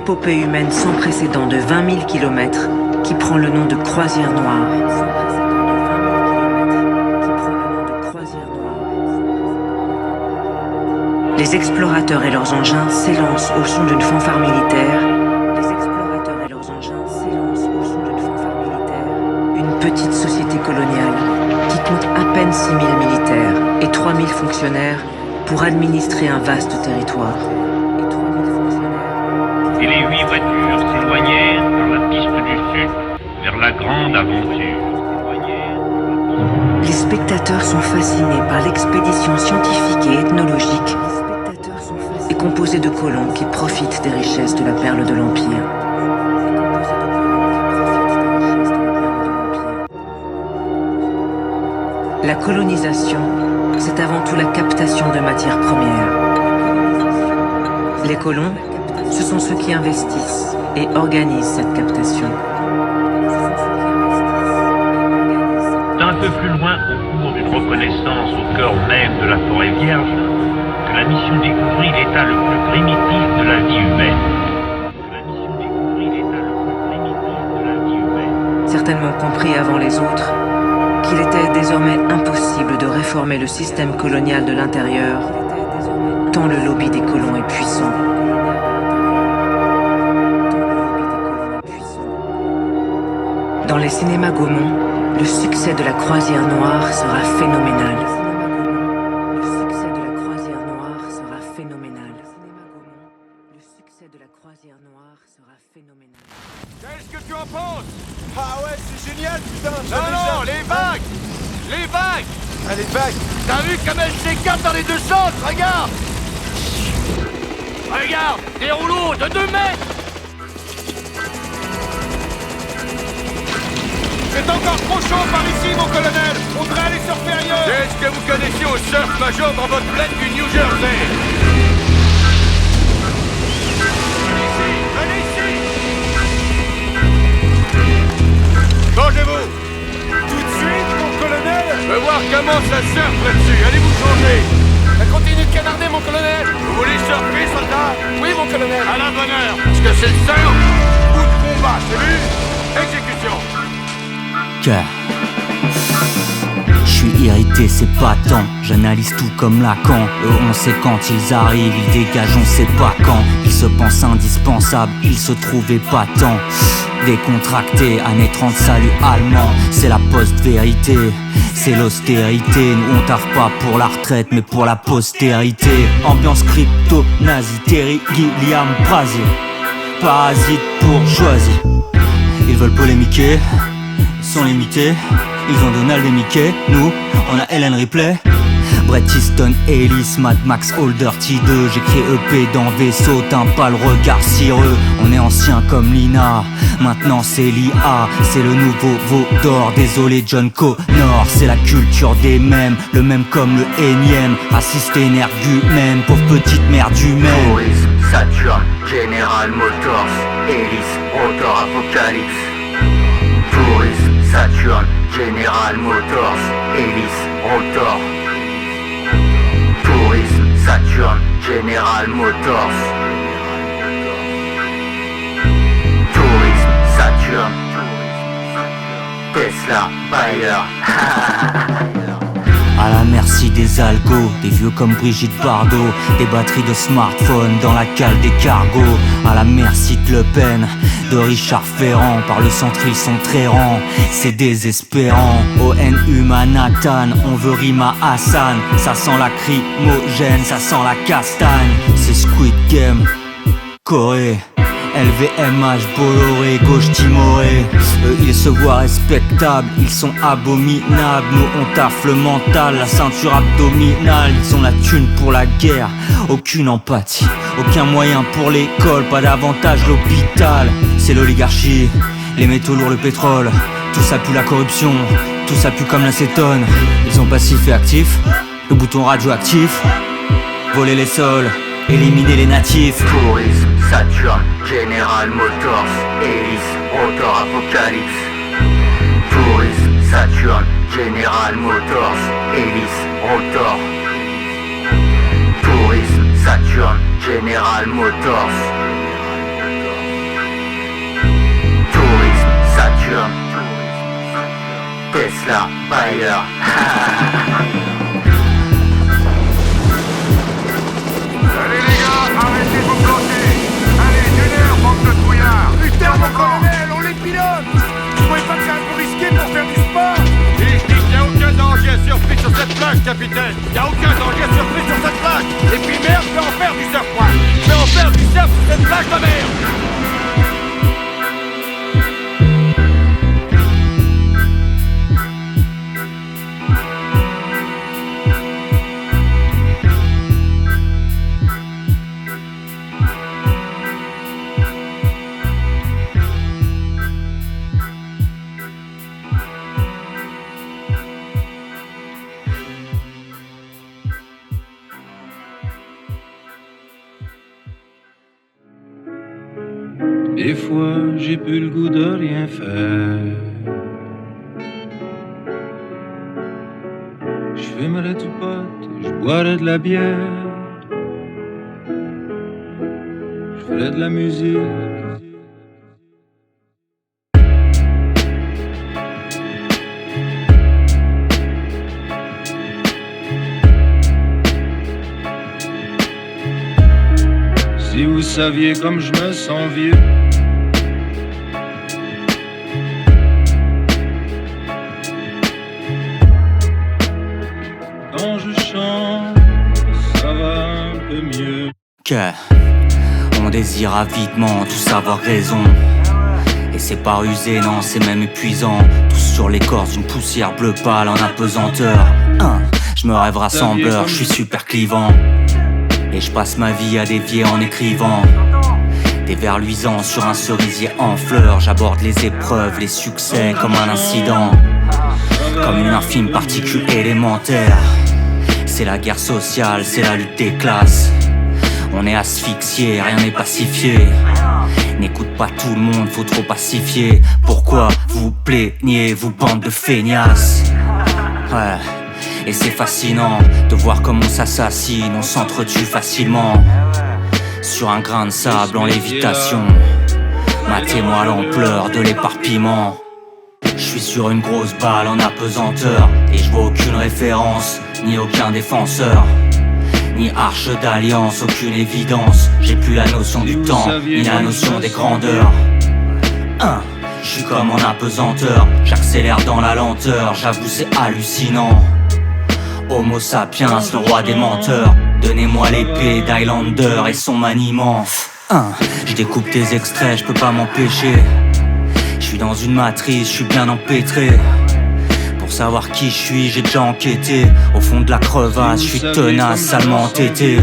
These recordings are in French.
épopée humaine sans précédent de 20 000 kilomètres qui prend le nom de croisière noire. Les explorateurs et leurs engins s'élancent au son d'une fanfare militaire. Une petite société coloniale qui compte à peine 6 000 militaires et 3 000 fonctionnaires pour administrer un vaste territoire. Et les 8 voitures s'éloignèrent par la piste du sud vers la grande aventure. Les spectateurs sont fascinés par l'expédition scientifique et ethnologique et composée de colons qui profitent des richesses de la perle de l'Empire. La colonisation, c'est avant tout la captation de matières premières. Les colons, ce sont ceux qui investissent et organisent cette captation. Un peu plus loin, au cours d'une reconnaissance au cœur même de la forêt vierge, que la mission découvrit l'état le plus primitif de la vie humaine. Certainement compris avant les autres qu'il était désormais impossible de réformer le système colonial de l'intérieur, tant le lobby des colons est puissant. Dans les cinémas Gaumont, le succès de la croisière noire sera phénoménal. Le succès de la croisière noire sera phénoménal. Le succès de la croisière noire sera phénoménal. Qu'est-ce que tu en penses? Ah ouais, c'est génial, putain! Non, les vagues! Les vagues! Ah, les vagues! T'as vu comme elles s'écartent dans les deux sens? Regarde! Regarde! Des rouleaux de 2 mètres! C'est encore trop chaud par ici, mon colonel! On devrait aller surfer ailleurs! Qu'est-ce que vous connaissiez au surf major dans votre plaine du New Jersey? Venez ici! Changez-vous! Tout de suite, mon colonel! Je veux voir comment ça surfe là-dessus. Allez vous changer. Ça continue de canarder, mon colonel. Vous voulez surfer, soldat? Oui, mon colonel. À la bonne heure. Parce que c'est le seul coup de combat, c'est vu? Exécution. Je suis irrité, c'est pas tant. J'analyse tout comme Lacan. Eux, on sait quand ils arrivent, ils dégagent, on sait pas quand. Ils se pensent indispensables, ils se trouvaient pas tant. Décontracté, années 30, salut allemand. C'est la post-vérité, c'est l'austérité. Nous on taffe pas pour la retraite, mais pour la postérité. Ambiance crypto, nazi, Terry, Gilliam, Brasier. Parasite pour choisir. Ils veulent polémiquer, ils sont limités. Ils ont Donald et Mickey, nous, on a Ellen Ripley. Bret Easton, Ellis, Mad Max, All Dirty 2. J'écris EP dans vaisseau, t'as pas le regard cireux. On est ancien comme Lina, maintenant c'est l'IA. C'est le nouveau veau d'or, désolé John Connor. C'est la culture des mèmes, le même comme le énième. Raciste énergumène, pauvre petite merde humaine. Tourisme, Saturn, General Motors, Ellis, Rotor, Apocalypse. Tourisme, Saturn, General Motors, Ellis, Rotor. Tourisme, Saturn, General Motors. Tourisme, Saturn, Tesla, Bayer. À la merci des algos, des vieux comme Brigitte Bardot, des batteries de smartphone dans la cale des cargos. À la merci de Le Pen, de Richard Ferrand, par le centre ils sont très rangs, c'est désespérant. ONU Manhattan, on veut Rima Hassan, ça sent la crimogène, ça sent la castagne. C'est Squid Game, Corée. LVMH, Bolloré, gauche timoré. Eux ils se voient respectables, ils sont abominables. Nous on taffe le mental, la ceinture abdominale. Ils ont la thune pour la guerre, aucune empathie, aucun moyen pour l'école, pas d'avantage l'hôpital. C'est l'oligarchie, les métaux lourds, le pétrole. Tout ça pue la corruption, tout ça pue comme l'acétone. Ils ont passif et actif, le bouton radioactif. Voler les sols, éliminer les natifs. Tourisme, Saturn, General Motors, Ellis, Rotor, Apocalypse. Tourisme, Saturn, General Motors, Ellis, Rotor. Tourisme, Saturn, General Motors. Saturn, Tesla, Bayer. Allez les gars, arrêtez de vous planter. Allez, d'une heure, bande de trouillards. Putain, mon colonel, on les pilote. Vous trouvez pas que c'est un peu risqué pour faire du sport? Et je dis qu'il n'y a aucun danger surpris sur cette plage, capitaine. Il n'y a aucun danger surpris sur cette plage. Et puis merde, je vais en faire du surf, moi. Je vais en faire du surf sur cette plage de merde. Des fois, j'ai plus le goût de rien faire. Je fumerais du pot, je boirais de la bière. Je ferais de la musique. Si vous saviez comme je me sens vieux. Quand je chante, ça va un peu mieux. Que on désire avidement tous avoir raison. Et c'est pas rusé, non, c'est même épuisant. Tous sur l'écorce d'une poussière bleu pâle en apesanteur. Je me rêve rassembleur, je suis super clivant. Et je passe ma vie à dévier en écrivant des vers luisants sur un cerisier en fleurs. J'aborde les épreuves, les succès comme un incident, comme une infime particule élémentaire. C'est la guerre sociale, c'est la lutte des classes. On est asphyxié, rien n'est pacifié. N'écoute pas tout le monde, faut trop pacifier. Pourquoi vous plaignez, vous bande de feignasses? Ouais. Et c'est fascinant de voir comme on s'assassine, on s'entretue facilement sur un grain de sable en lévitation. Matez-moi l'ampleur de l'éparpillement. Je suis sur une grosse balle en apesanteur et je vois aucune référence, ni aucun défenseur, ni arche d'alliance, aucune évidence. J'ai plus la notion du temps, ni la notion des grandeurs. Je suis comme en apesanteur, j'accélère dans la lenteur, j'avoue c'est hallucinant. Homo sapiens, le roi des menteurs. Donnez-moi l'épée d'Highlander et son maniement. Je découpe des extraits, je peux pas m'empêcher. Je suis dans une matrice, je suis bien empêtré. Pour savoir qui je suis, j'ai déjà enquêté. Au fond de la crevasse, je suis tenace, salement entêté.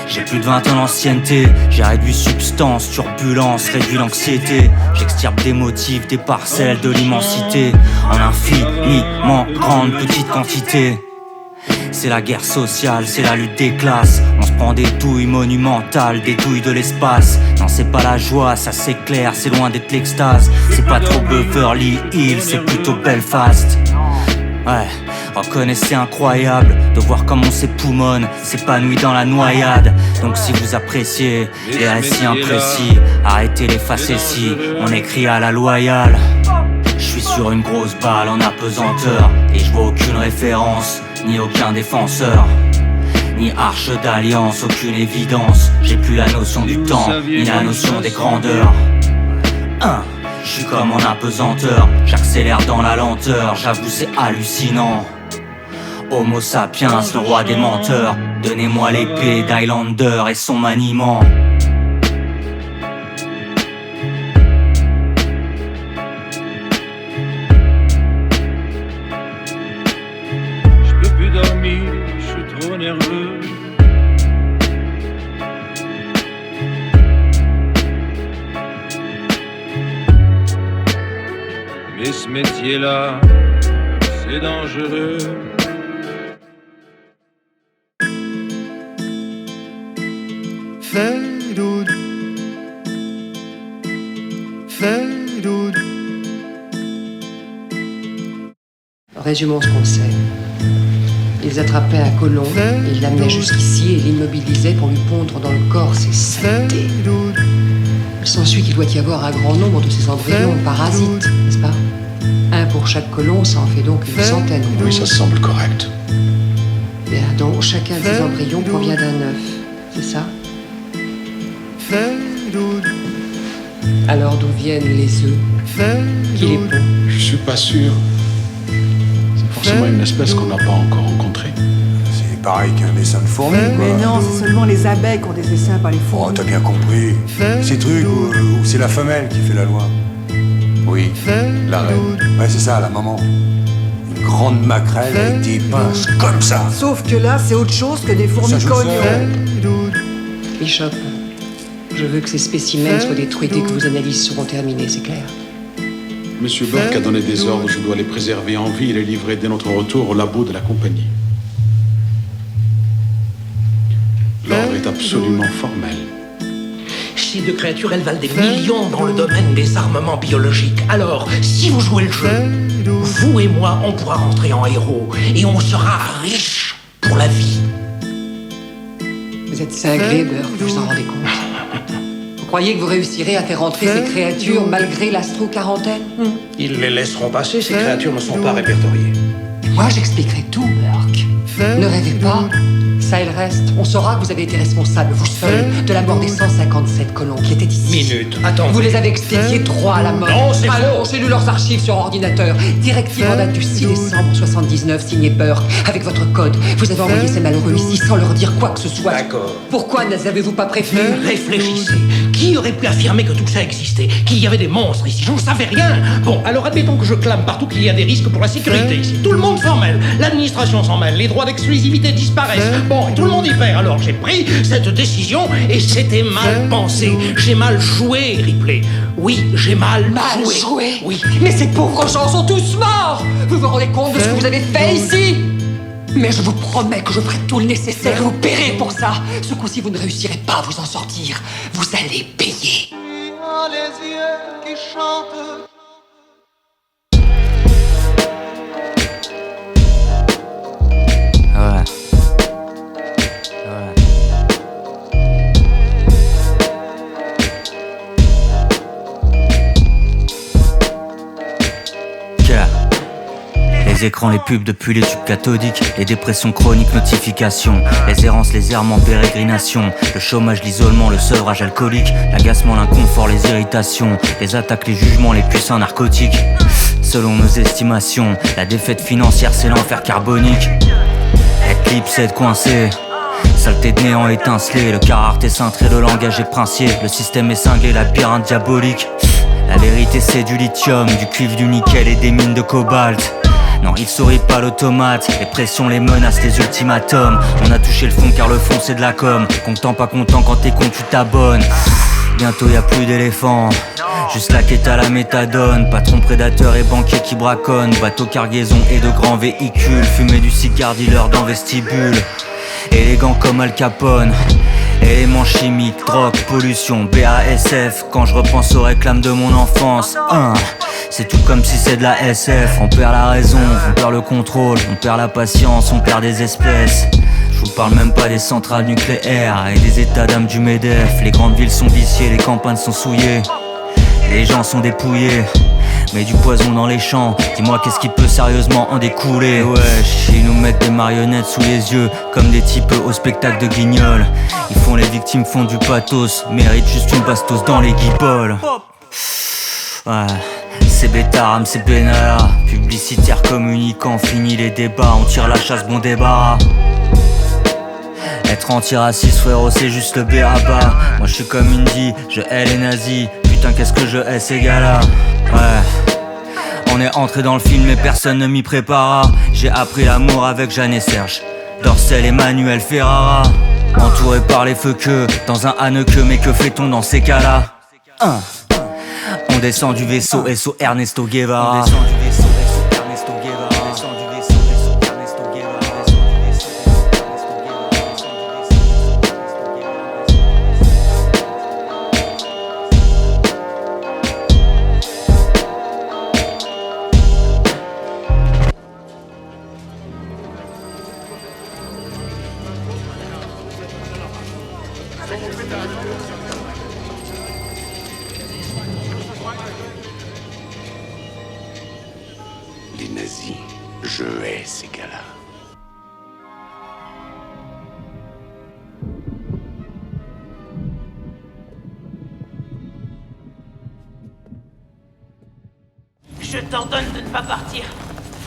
J'ai plus de 20 ans d'ancienneté. J'ai réduit substance, turbulence, réduit l'anxiété. J'extirpe des motifs, des parcelles de l'immensité en infiniment grande petite quantité. C'est la guerre sociale, c'est la lutte des classes. On se prend des douilles monumentales, des douilles de l'espace. Non, c'est pas la joie, ça c'est clair, c'est loin d'être l'extase. C'est pas trop Beverly Hills, c'est plutôt Belfast. Ouais, reconnaissez incroyable de voir comme on s'époumonne, s'épanouit dans la noyade. Donc si vous appréciez les récits imprécis, arrêtez les facéties, on écrit à la loyale. Je suis sur une grosse balle en apesanteur et je vois aucune référence, ni aucun défenseur, ni arche d'alliance, aucune évidence. J'ai plus la notion du temps, ni la notion des grandeurs. Je suis comme en apesanteur, j'accélère dans la lenteur, j'avoue c'est hallucinant. Homo sapiens, le roi des menteurs. Donnez-moi l'épée d'Highlander et son maniement. Je peux plus dormir, je suis trop nerveux. Mais ce métier-là, c'est dangereux. Fais doud, fais doud. Résumons ce qu'on sait. Ils attrapaient un colon, ils l'amenaient jusqu'ici et l'immobilisaient pour lui pondre dans le corps ses saletés. Il s'ensuit qu'il doit y avoir un grand nombre de ces embryons parasites, n'est-ce pas? Un pour chaque colon, ça en fait donc une centaine. Oui, ça semble correct. Bien, donc chacun des embryons provient d'un œuf, c'est ça? Alors d'où viennent les œufs? Qui les pond? Je suis pas sûr. C'est forcément une espèce qu'on n'a pas encore rencontrée. C'est pareil qu'un essaim de fourmis, quoi. Mais non, c'est seulement les abeilles qui ont des essaims, pas les fourmis. Oh, t'as bien compris. Ces trucs où c'est la femelle qui fait la loi. Oui, la reine. Ouais, c'est ça, la maman. Une grande maquerelle avec des pinces comme ça. Sauf que là, c'est autre chose que des fourmis cognos. Bishop, je veux que ces spécimens soient détruits dès que vos analyses seront terminées, c'est clair? Monsieur Burke a donné des ordres, je dois les préserver en vie et les livrer dès notre retour au labo de la compagnie. L'ordre est absolument formel. Ces deux créatures, elles valent des millions dans le domaine des armements biologiques. Alors, si vous jouez le jeu, vous et moi, on pourra rentrer en héros et on sera riches pour la vie. Vous êtes cinglé, Burke, vous vous en rendez compte? Vous croyez que vous réussirez à faire entrer ces créatures malgré l'astro-quarantaine? Ils les laisseront passer, ces créatures ne sont pas répertoriées. Moi, j'expliquerai tout, Burke. Ne rêvez pas. Ça et le reste, on saura que vous avez été responsable, vous seul, de la mort des 157 colons qui étaient ici. Minute, attends. Vous les avez expédiés droit à la mort. Non, c'est alors, j'ai lu leurs archives sur ordinateur. Directive en date du 6 décembre 79, signé Burke, avec votre code. Vous avez envoyé ces malheureux ici sans leur dire quoi que ce soit. D'accord. Pourquoi ne les avez-vous pas prévenus? Réfléchissez. Qui aurait pu affirmer que tout ça existait? Qu'il y avait des monstres ici? Je ne savais rien. Bon, alors admettons que je clame partout qu'il y a des risques pour la sécurité ici. Tout le monde s'en mêle. L'administration s'en mêle. Les droits d'exclusivité disparaissent. Bon, et tout le monde y perd. Alors j'ai pris cette décision et c'était mal pensé. J'ai mal joué, Ripley. Oui, j'ai mal joué. Oui. Mais ces pauvres gens sont tous morts. Vous vous rendez compte de ce que vous avez fait ici? Mais je vous promets que je ferai tout le nécessaire et vous paierez pour ça. Ce coup-ci, vous ne réussirez pas à vous en sortir. Vous allez payer. Les yeux qui chantent. Les écrans, les pubs depuis les tubes cathodiques, les dépressions chroniques, notifications, les errances, les errements, pérégrinations, le chômage, l'isolement, le sevrage alcoolique, l'agacement, l'inconfort, les irritations, les attaques, les jugements, les puissants narcotiques. Selon nos estimations, la défaite financière c'est l'enfer carbonique. Être libre c'est être coincé, saleté de néant étincelé, le caractère est cintré, le langage est princier, le système est cinglé, la labyrinthe diabolique. La vérité c'est du lithium, du cuivre, du nickel et des mines de cobalt. Non, il sourit pas l'automate, les pressions, les menaces, les ultimatums. On a touché le fond car le fond c'est de la com. Content, pas content, quand t'es con tu t'abonnes. Bientôt y a plus d'éléphants, juste la quête à la méthadone. Patron prédateur et banquier qui braconne, bateau cargaison et de grands véhicules. Fumer du cigare dealer dans vestibule, élégant comme Al Capone. Éléments chimiques, drogue, pollution, BASF. Quand je repense aux réclames de mon enfance, c'est tout comme si c'est de la SF. On perd la raison, on perd le contrôle, on perd la patience, on perd des espèces. Je vous parle même pas des centrales nucléaires et des états d'âme du MEDEF. Les grandes villes sont viciées, les campagnes sont souillées, les gens sont dépouillés. Mais du poison dans les champs, dis-moi qu'est-ce qui peut sérieusement en découler. Wesh, ils nous mettent des marionnettes sous les yeux, comme des types au spectacle de Guignol. Ils font les victimes, font du pathos, méritent juste une bastos dans les guibolles. Ouais, c'est Bétaram, c'est Benalla, publicitaire communicant, fini les débats, on tire la chasse, bon débarras. Être antiraciste frérot c'est juste le B.A.B.A. Moi je suis comme Indy, je hais les nazis. Putain qu'est-ce que je hais ces gars-là. Ouais, on est entré dans le film mais personne ne m'y prépara. J'ai appris l'amour avec Jeanne et Serge, Dorcel et Manuel Ferrara. Entouré par les feux que, dans un Hanneke. Mais que fait-on dans ces cas-là? On descend du vaisseau, SO Ernesto Guevara. On descend du vaisseau, SO Ernesto Guevara. On descend du vaisseau, SO Ernesto Guevara. choisi. Je hais ces gars-là. Je t'ordonne de ne pas partir.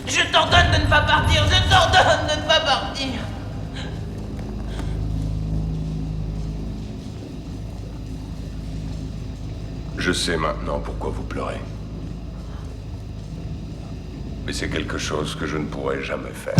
Je t'ordonne de ne pas partir. Je t'ordonne de ne pas partir. Je sais maintenant pourquoi vous pleurez. Mais c'est quelque chose que je ne pourrai jamais faire.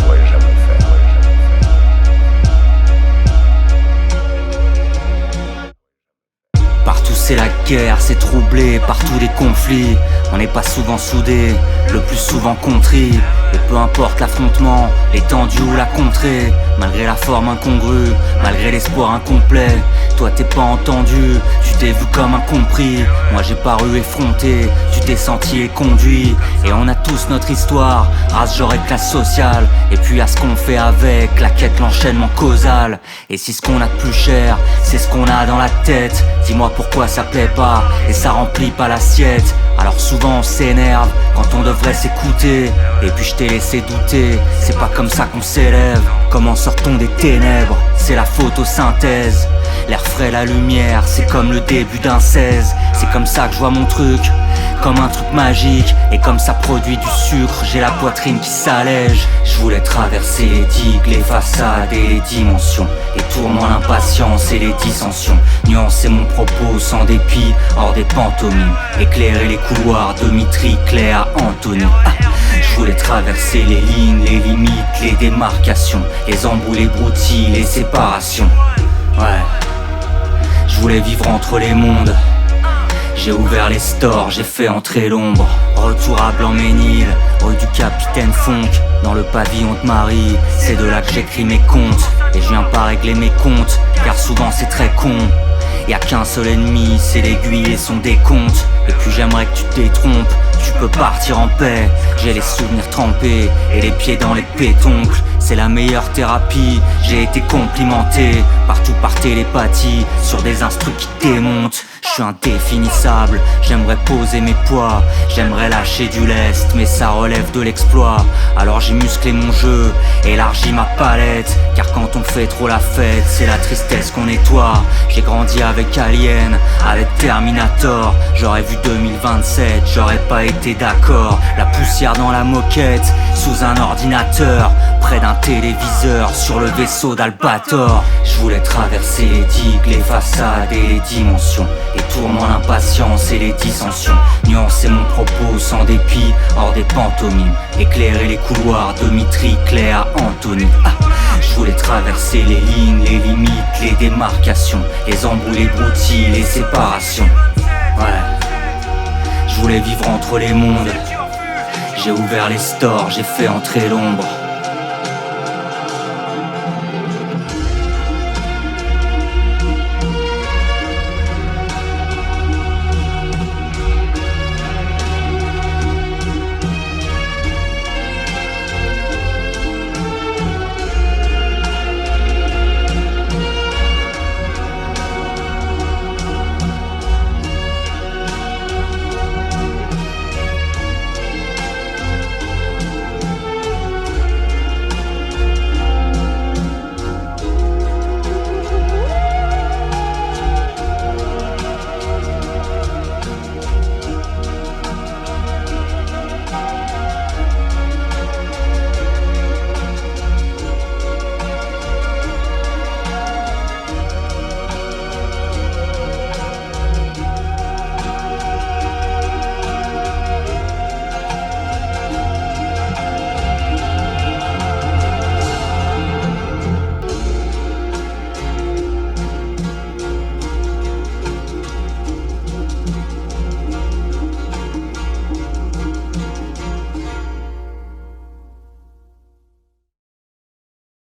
Partout c'est la guerre, c'est troublé, partout des conflits. On n'est pas souvent soudés, le plus souvent contrit. Et peu importe l'affrontement, l'étendue ou la contrée, malgré la forme incongrue, malgré l'espoir incomplet, toi t'es pas entendu, tu t'es vu comme incompris. Moi j'ai paru effronté, tu t'es senti éconduit. Et on a tous notre histoire, race, genre et classe sociale. Et puis à ce qu'on fait avec, la quête, l'enchaînement causal. Et si ce qu'on a de plus cher, c'est ce qu'on a dans la tête, dis-moi pourquoi ça plaît pas, et ça remplit pas l'assiette. Alors souvent on s'énerve quand on devrait s'écouter. Et puis je t'ai laissé douter, c'est pas comme ça qu'on s'élève. Comment sort-on des ténèbres? C'est la photosynthèse. L'air frais, la lumière, c'est comme le début d'un 16. C'est comme ça que je vois mon truc, comme un truc magique. Et comme ça produit du sucre, j'ai la poitrine qui s'allège. Je voulais traverser les digues, les façades et les dimensions, les tourments, l'impatience et les dissensions. Nuancer mon propos sans dépit, hors des pantomimes. Éclairer les couloirs de Mitry, Claire, Anthony. Je voulais traverser les lignes, les limites, les démarcations, les embrouilles, les broutilles, les séparations. Ouais, je voulais vivre entre les mondes. J'ai ouvert les stores, j'ai fait entrer l'ombre. Retour à Blanc-Ménil, rue du Capitaine Fonck. Dans le pavillon de Marie, c'est de là que j'écris mes comptes. Et je viens pas régler mes comptes, car souvent c'est très con. Y'a qu'un seul ennemi, c'est l'aiguille et son décompte. Et puis j'aimerais que tu te détrompes, tu peux partir en paix. J'ai les souvenirs trempés et les pieds dans les pétoncles. C'est la meilleure thérapie, j'ai été complimenté partout par télépathie, sur des instrus qui démontent. Je suis indéfinissable, j'aimerais poser mes poids, j'aimerais lâcher du lest, mais ça relève de l'exploit. Alors j'ai musclé mon jeu, élargi ma palette, car quand on fait trop la fête, c'est la tristesse qu'on nettoie. J'ai grandi avec Alien, avec Terminator. J'aurais vu 2027, j'aurais pas été d'accord. La poussière dans la moquette, sous un ordinateur, près d'un téléviseur, sur le vaisseau d'Albator. Je voulais traverser les digues, les façades et les dimensions, les tourments, l'impatience et les dissensions. Nuancer mon propos sans dépit, hors des pantomimes. Éclairer les couloirs de Mitry, Claire, Anthony. Je voulais traverser les lignes, les limites, les démarcations, les embrouilles, les broutilles, les séparations. Ouais, je voulais vivre entre les mondes. J'ai ouvert les stores, j'ai fait entrer l'ombre.